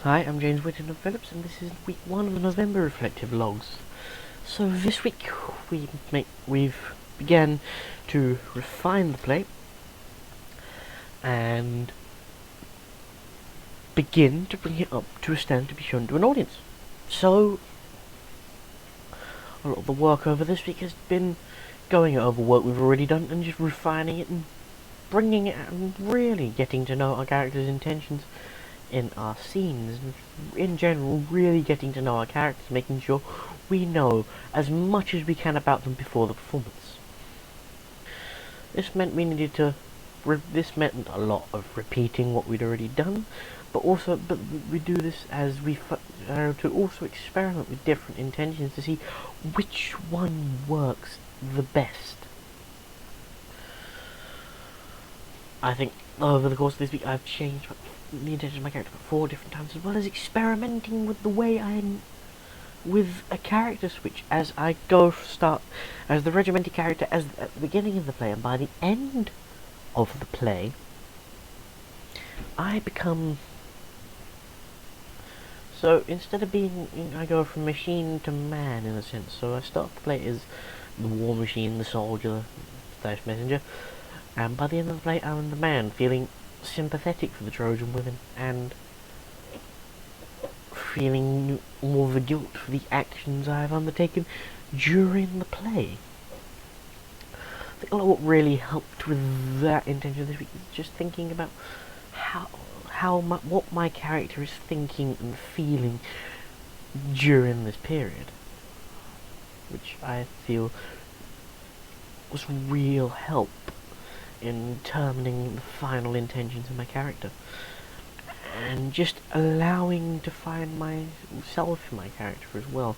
Hi, I'm James Whittington-Phillips, and this is week 1 of the November Reflective Logs. So this week we've began to refine the play and begin to bring it up to a standard to be shown to an audience. So a lot of the work over this week has been going over work we've already done and just refining it and bringing it out and really getting to know our characters' intentions in our scenes, and in general really getting to know our characters, making sure we know as much as we can about them before the performance. This meant this meant a lot of repeating what we'd already done, but we do this as we to also experiment with different intentions to see which one works the best. I think over the course of this week I've changed the intention of my character 4 different times, as well as experimenting with the way with a character switch as I start as the regimented character at the beginning of the play, and by the end of the play I become, so instead of I go from machine to man in a sense. So I start the play as the war machine, the soldier, the messenger, and by the end of the play I'm the man, feeling sympathetic for the Trojan women and feeling more of the guilt for the actions I've undertaken during the play. I think a lot of what really helped with that intention this week is just thinking about what my character is thinking and feeling during this period, which I feel was real help in determining the final intentions of my character, and just allowing to find myself in my character as well,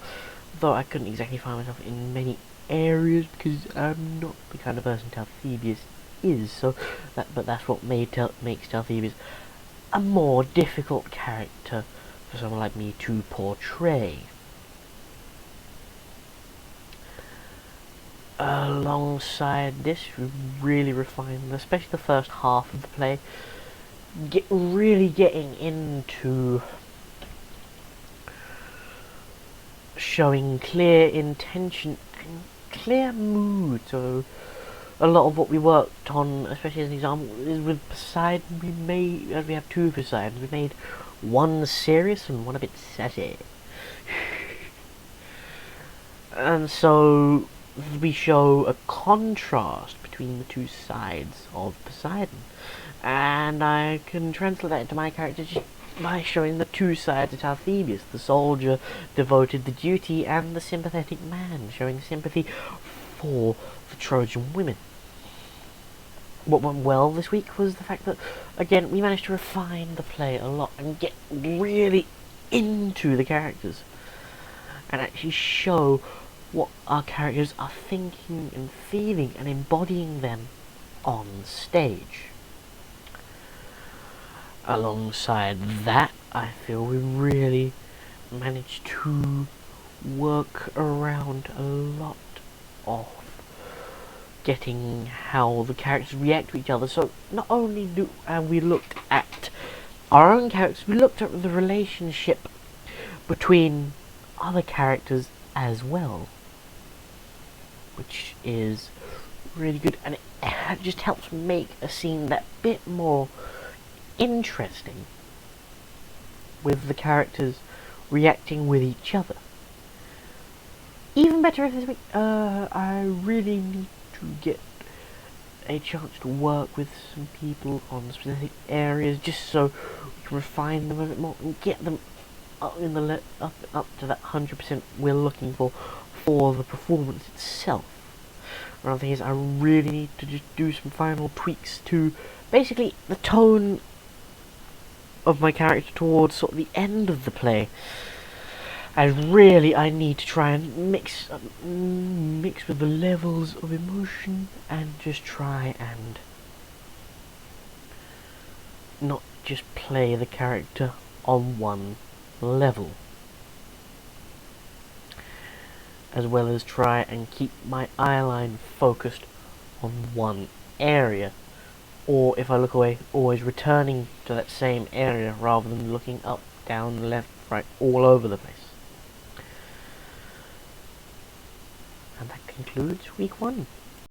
though I couldn't exactly find myself in many areas because I'm not the kind of person Talthybius is. But that's what makes Talthybius a more difficult character for someone like me to portray. Alongside this, we really refined, especially the first half of the play, really getting into showing clear intention and clear mood. So a lot of what we worked on, especially as an example, is with Poseidon. As we have 2 Poseidons, we made one serious and one a bit sassy. And so we show a contrast between the 2 sides of Poseidon, and I can translate that into my character just by showing the 2 sides of Talthybius, the soldier devoted to duty and the sympathetic man showing sympathy for the Trojan women. What went well this week was the fact that, again, we managed to refine the play a lot and get really into the characters and actually show what our characters are thinking and feeling and embodying them on stage. Alongside that, I feel we really managed to work around a lot of getting how the characters react to each other. So not only do we looked at our own characters, we looked at the relationship between other characters as well, which is really good, and it just helps make a scene that bit more interesting with the characters reacting with each other. Even better if this week I really need to get a chance to work with some people on specific areas, just so we can refine them a bit more and get them up to that 100% we're looking for the performance itself. Another thing is I really need to just do some final tweaks to basically the tone of my character towards sort of the end of the play. And really I need to try and mix with the levels of emotion and just try and not just play the character on one level, as well as try and keep my eyeline focused on one area or if I look away, always returning to that same area rather than looking up, down, left, right, all over the place. And that concludes week 1.